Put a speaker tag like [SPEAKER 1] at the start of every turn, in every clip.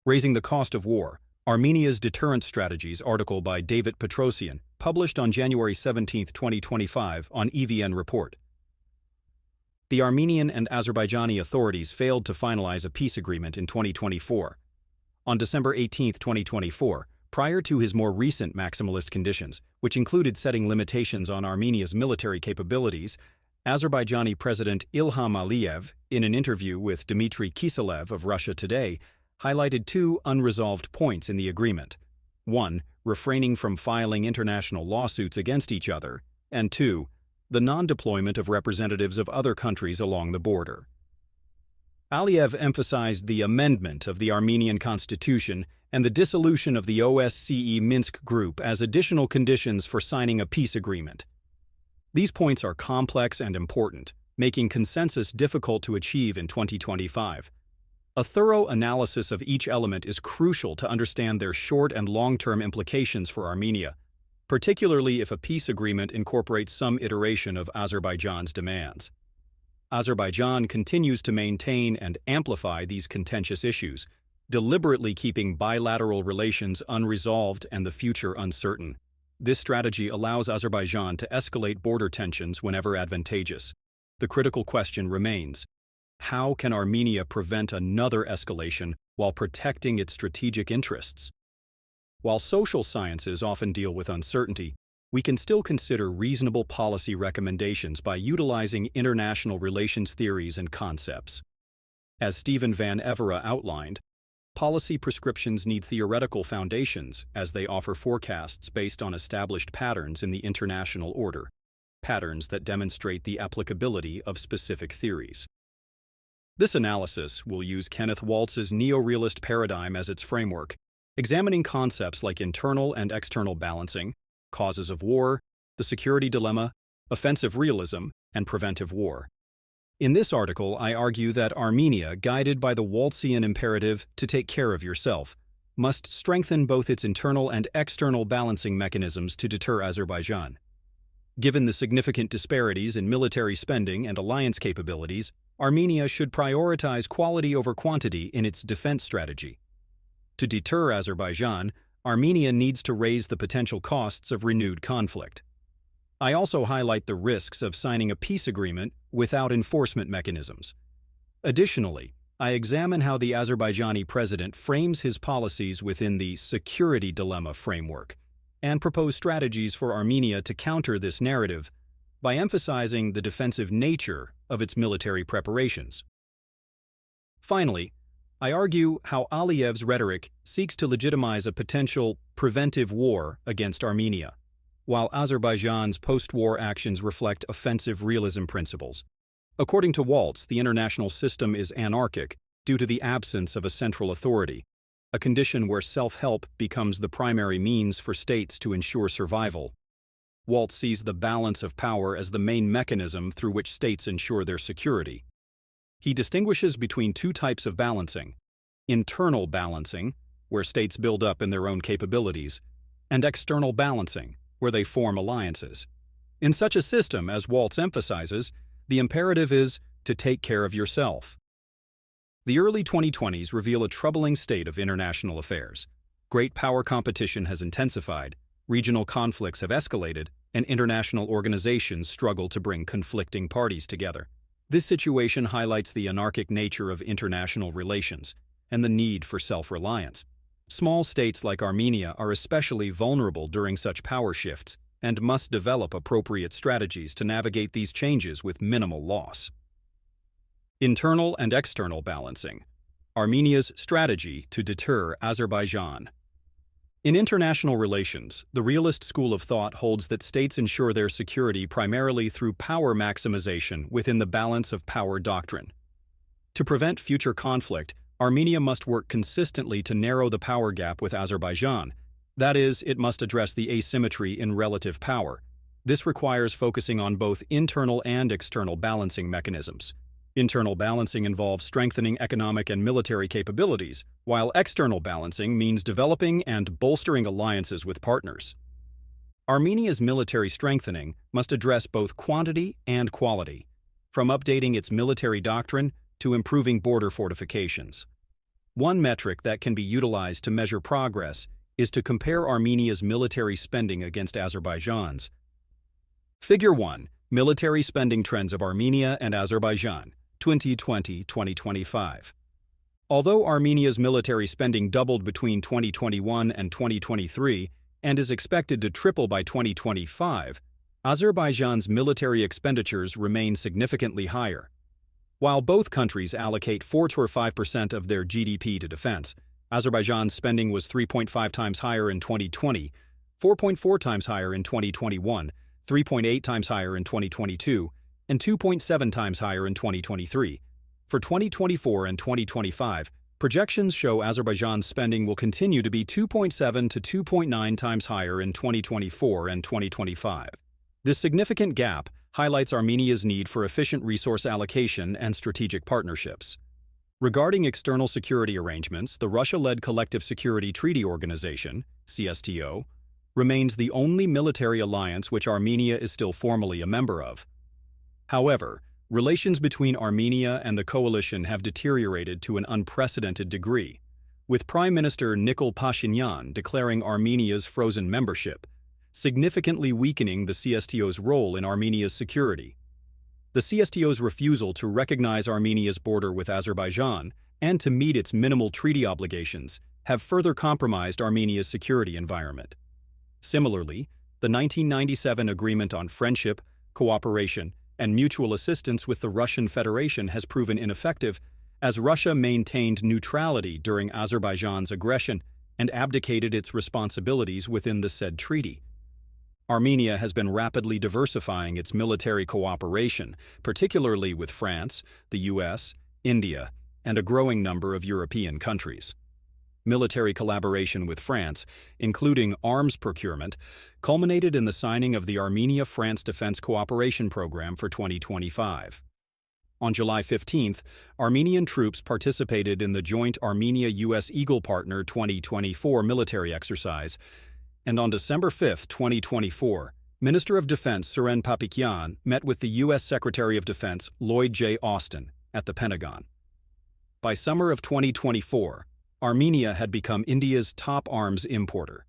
[SPEAKER 1] Raising the Cost of War, Armenia's Deterrence Strategies article by Davit Petrosyan, published on January 17, 2025 on EVN Report. The Armenian and Azerbaijani authorities failed to finalize a peace agreement in 2024. On December 18, 2024, prior to his more recent maximalist conditions, which included setting limitations on Armenia's military capabilities, Azerbaijani President Ilham Aliyev, in an interview with Dmitry Kiselev of Russia Today, highlighted two unresolved points in the agreement. 1. Refraining from filing international lawsuits against each other, and 2. The non-deployment of representatives of other countries along the border. Aliyev emphasized the amendment of the Armenian constitution and the dissolution of the OSCE Minsk group as additional conditions for signing a peace agreement. These points are complex and important, making consensus difficult to achieve in 2025. A thorough analysis of each element is crucial to understand their short and long-term implications for Armenia, particularly if a peace agreement incorporates some iteration of Azerbaijan's demands. Azerbaijan continues to maintain and amplify these contentious issues, deliberately keeping bilateral relations unresolved and the future uncertain. This strategy allows Azerbaijan to escalate border tensions whenever advantageous. The critical question remains: how can Armenia prevent another escalation while protecting its strategic interests? While social sciences often deal with uncertainty, we can still consider reasonable policy recommendations by utilizing international relations theories and concepts. As Stephen Van Evera outlined, policy prescriptions need theoretical foundations as they offer forecasts based on established patterns in the international order, patterns that demonstrate the applicability of specific theories. This analysis will use Kenneth Waltz's neo-realist paradigm as its framework, examining concepts like internal and external balancing, causes of war, the security dilemma, offensive realism, and preventive war. In this article, I argue that Armenia, guided by the Waltzian imperative to take care of yourself, must strengthen both its internal and external balancing mechanisms to deter Azerbaijan. Given the significant disparities in military spending and alliance capabilities, Armenia should prioritize quality over quantity in its defense strategy. To deter Azerbaijan, Armenia needs to raise the potential costs of renewed conflict. I also highlight the risks of signing a peace agreement without enforcement mechanisms. Additionally, I examine how the Azerbaijani president frames his policies within the security dilemma framework, and propose strategies for Armenia to counter this narrative by emphasizing the defensive nature of its military preparations. Finally, I argue how Aliyev's rhetoric seeks to legitimize a potential preventive war against Armenia, while Azerbaijan's post-war actions reflect offensive realism principles. According to Waltz, the international system is anarchic due to the absence of a central authority, a condition where self-help becomes the primary means for states to ensure survival. Waltz sees the balance of power as the main mechanism through which states ensure their security. He distinguishes between two types of balancing: internal balancing, where states build up in their own capabilities, and external balancing, where they form alliances. In such a system, as Waltz emphasizes, the imperative is to take care of yourself. The early 2020s reveal a troubling state of international affairs. Great power competition has intensified, regional conflicts have escalated, and international organizations struggle to bring conflicting parties together. This situation highlights the anarchic nature of international relations and the need for self-reliance. Small states like Armenia are especially vulnerable during such power shifts and must develop appropriate strategies to navigate these changes with minimal loss. Internal and external balancing: Armenia's strategy to deter Azerbaijan. In international relations, the realist school of thought holds that states ensure their security primarily through power maximization within the balance of power doctrine. To prevent future conflict, Armenia must work consistently to narrow the power gap with Azerbaijan. That is, it must address the asymmetry in relative power. This requires focusing on both internal and external balancing mechanisms. Internal balancing involves strengthening economic and military capabilities, while external balancing means developing and bolstering alliances with partners. Armenia's military strengthening must address both quantity and quality, from updating its military doctrine to improving border fortifications. One metric that can be utilized to measure progress is to compare Armenia's military spending against Azerbaijan's. Figure 1. Military spending trends of Armenia and Azerbaijan, 2020-2025. Although Armenia's military spending doubled between 2021 and 2023 and is expected to triple by 2025, Azerbaijan's military expenditures remain significantly higher. While both countries allocate 4 to 5% of their GDP to defense, Azerbaijan's spending was 3.5 times higher in 2020, 4.4 times higher in 2021, 3.8 times higher in 2022, and 2.7 times higher in 2023. For 2024 and 2025, projections show Azerbaijan's spending will continue to be 2.7 to 2.9 times higher in 2024 and 2025. This significant gap highlights Armenia's need for efficient resource allocation and strategic partnerships. Regarding external security arrangements, the Russia-led Collective Security Treaty Organization, CSTO, remains the only military alliance which Armenia is still formally a member of. However, relations between Armenia and the coalition have deteriorated to an unprecedented degree, with Prime Minister Nikol Pashinyan declaring Armenia's frozen membership, significantly weakening the CSTO's role in Armenia's security. The CSTO's refusal to recognize Armenia's border with Azerbaijan and to meet its minimal treaty obligations have further compromised Armenia's security environment. Similarly, the 1997 Agreement on Friendship, Cooperation, and Mutual Assistance with the Russian Federation has proven ineffective, as Russia maintained neutrality during Azerbaijan's aggression and abdicated its responsibilities within the said treaty. Armenia has been rapidly diversifying its military cooperation, particularly with France, the US, India, and a growing number of European countries. Military collaboration with France, including arms procurement, culminated in the signing of the Armenia-France Defense Cooperation Program for 2025. On July 15th, Armenian troops participated in the joint Armenia-US Eagle Partner 2024 military exercise, and on December 5, 2024, Minister of Defense Suren Papikyan met with the U.S. Secretary of Defense Lloyd J. Austin at the Pentagon. By summer of 2024, Armenia had become India's top arms importer.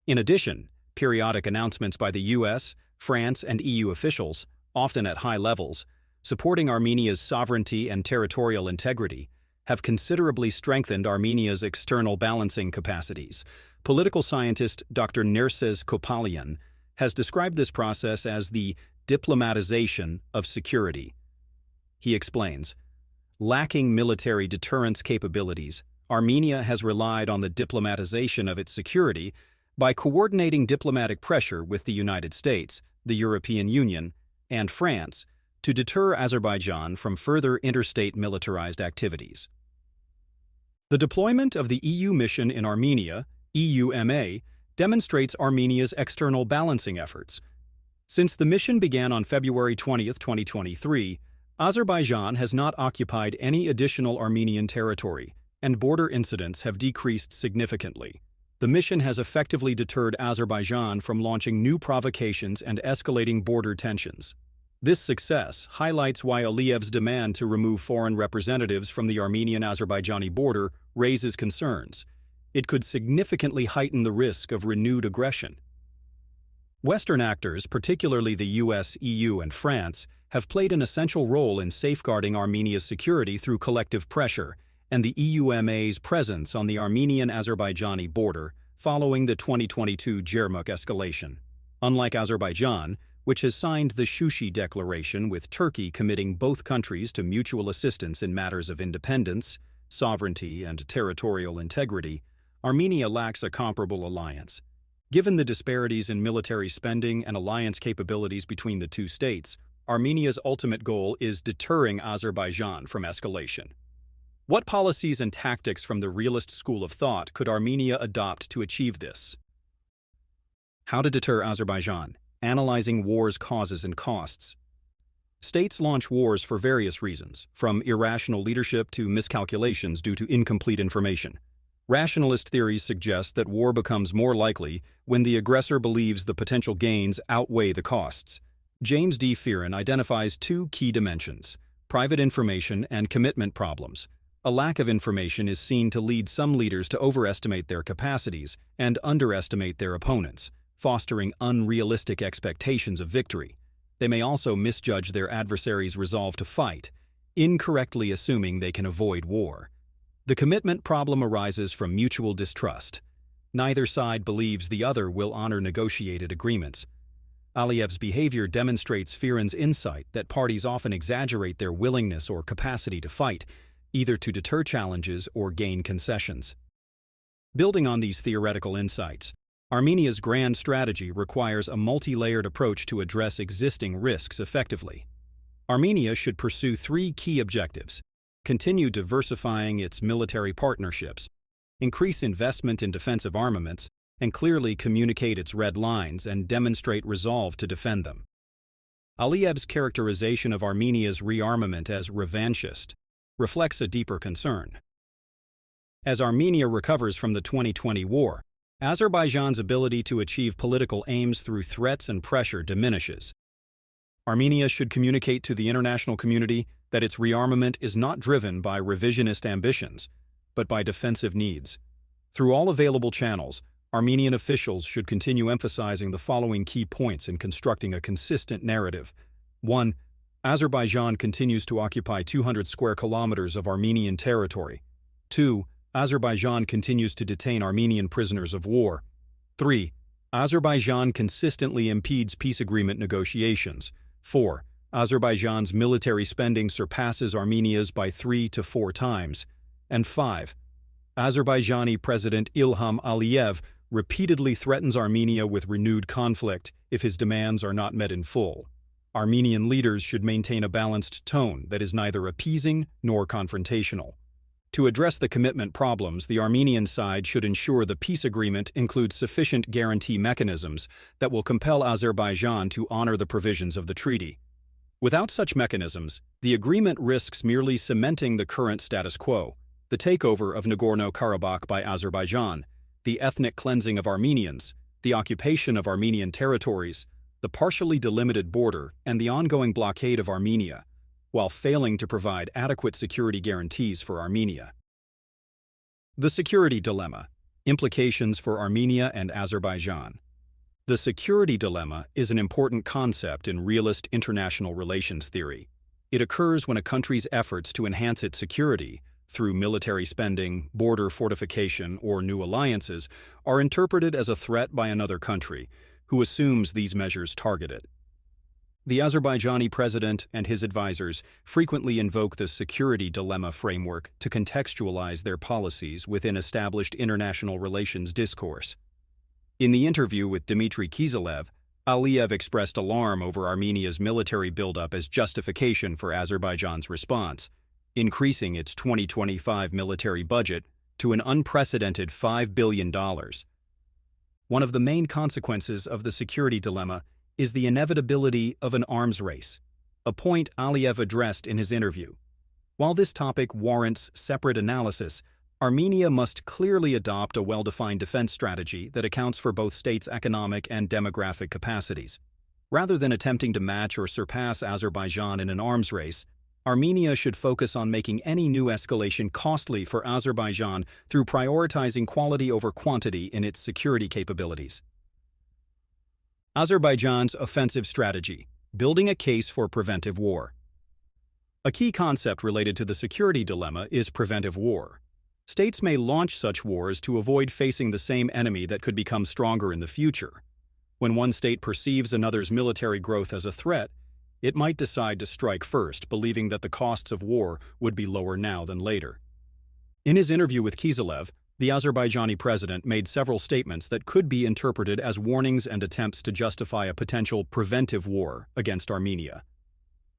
[SPEAKER 1] In addition, periodic announcements by the U.S., France, and EU officials, often at high levels, supporting Armenia's sovereignty and territorial integrity, have considerably strengthened Armenia's external balancing capacities. Political scientist Dr. Nerses Kopalian has described this process as the diplomatization of security. He explains, lacking military deterrence capabilities, Armenia has relied on the diplomatization of its security by coordinating diplomatic pressure with the United States, the European Union, and France to deter Azerbaijan from further interstate militarized activities. The deployment of the EU mission in Armenia, EUMA, demonstrates Armenia's external balancing efforts. Since the mission began on February 20, 2023, Azerbaijan has not occupied any additional Armenian territory, and border incidents have decreased significantly. The mission has effectively deterred Azerbaijan from launching new provocations and escalating border tensions. This success highlights why Aliyev's demand to remove foreign representatives from the Armenian-Azerbaijani border raises concerns. It could significantly heighten the risk of renewed aggression. Western actors, particularly the US, EU, and France, have played an essential role in safeguarding Armenia's security through collective pressure and the EUMA's presence on the Armenian-Azerbaijani border following the 2022 Yermak escalation. Unlike Azerbaijan, which has signed the Shushi Declaration with Turkey committing both countries to mutual assistance in matters of independence, sovereignty, and territorial integrity, Armenia lacks a comparable alliance. Given the disparities in military spending and alliance capabilities between the two states, Armenia's ultimate goal is deterring Azerbaijan from escalation. What policies and tactics from the realist school of thought could Armenia adopt to achieve this? How to deter Azerbaijan. Analyzing war's causes and costs. States launch wars for various reasons, from irrational leadership to miscalculations due to incomplete information. Rationalist theories suggest that war becomes more likely when the aggressor believes the potential gains outweigh the costs. James D. Fearon identifies two key dimensions: private information and commitment problems. A lack of information is seen to lead some leaders to overestimate their capacities and underestimate their opponents, fostering unrealistic expectations of victory. They may also misjudge their adversary's resolve to fight, incorrectly assuming they can avoid war. The commitment problem arises from mutual distrust. Neither side believes the other will honor negotiated agreements. Aliyev's behavior demonstrates Firan's insight that parties often exaggerate their willingness or capacity to fight, either to deter challenges or gain concessions. Building on these theoretical insights, Armenia's grand strategy requires a multi-layered approach to address existing risks effectively. Armenia should pursue three key objectives: continue diversifying its military partnerships, increase investment in defensive armaments, and clearly communicate its red lines and demonstrate resolve to defend them. Aliyev's characterization of Armenia's rearmament as revanchist reflects a deeper concern. As Armenia recovers from the 2020 war, Azerbaijan's ability to achieve political aims through threats and pressure diminishes. Armenia should communicate to the international community that its rearmament is not driven by revisionist ambitions, but by defensive needs. Through all available channels, Armenian officials should continue emphasizing the following key points in constructing a consistent narrative. 1. Azerbaijan continues to occupy 200 square kilometers of Armenian territory. 2. Azerbaijan continues to detain Armenian prisoners of war. 3. Azerbaijan consistently impedes peace agreement negotiations. 4. Azerbaijan's military spending surpasses Armenia's by 3 to 4 times. And 5. Azerbaijani President Ilham Aliyev repeatedly threatens Armenia with renewed conflict if his demands are not met in full. Armenian leaders should maintain a balanced tone that is neither appeasing nor confrontational. To address the commitment problems, the Armenian side should ensure the peace agreement includes sufficient guarantee mechanisms that will compel Azerbaijan to honor the provisions of the treaty. Without such mechanisms, the agreement risks merely cementing the current status quo: the takeover of Nagorno-Karabakh by Azerbaijan, the ethnic cleansing of Armenians, the occupation of Armenian territories, the partially delimited border, and the ongoing blockade of Armenia, while failing to provide adequate security guarantees for Armenia. The security dilemma: implications for Armenia and Azerbaijan. The security dilemma is an important concept in realist international relations theory. It occurs when a country's efforts to enhance its security through military spending, border fortification, or new alliances are interpreted as a threat by another country, who assumes these measures target it. The Azerbaijani president and his advisors frequently invoke the security dilemma framework to contextualize their policies within established international relations discourse. In the interview with Dmitry Kiselev, Aliyev expressed alarm over Armenia's military buildup as justification for Azerbaijan's response, increasing its 2025 military budget to an unprecedented $5 billion. One of the main consequences of the security dilemma is the inevitability of an arms race, a point Aliyev addressed in his interview. While this topic warrants separate analysis, Armenia must clearly adopt a well-defined defense strategy that accounts for both states' economic and demographic capacities. Rather than attempting to match or surpass Azerbaijan in an arms race, Armenia should focus on making any new escalation costly for Azerbaijan through prioritizing quality over quantity in its security capabilities. Azerbaijan's offensive strategy: building a case for preventive war. A key concept related to the security dilemma is preventive war. States may launch such wars to avoid facing the same enemy that could become stronger in the future. When one state perceives another's military growth as a threat, it might decide to strike first, believing that the costs of war would be lower now than later. In his interview with Kiselev, the Azerbaijani president made several statements that could be interpreted as warnings and attempts to justify a potential preventive war against Armenia.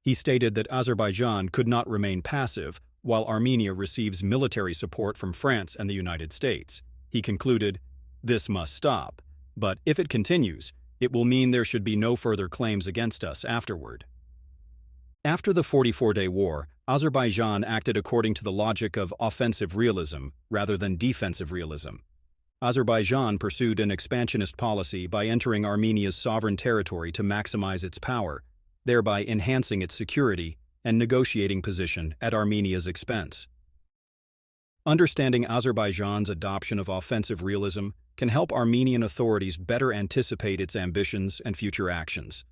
[SPEAKER 1] He stated that Azerbaijan could not remain passive while Armenia receives military support from France and the United States. He concluded, "This must stop, but if it continues, it will mean there should be no further claims against us afterward." After the 44-day war, Azerbaijan acted according to the logic of offensive realism rather than defensive realism. Azerbaijan pursued an expansionist policy by entering Armenia's sovereign territory to maximize its power, thereby enhancing its security and negotiating position at Armenia's expense. Understanding Azerbaijan's adoption of offensive realism can help Armenian authorities better anticipate its ambitions and future actions.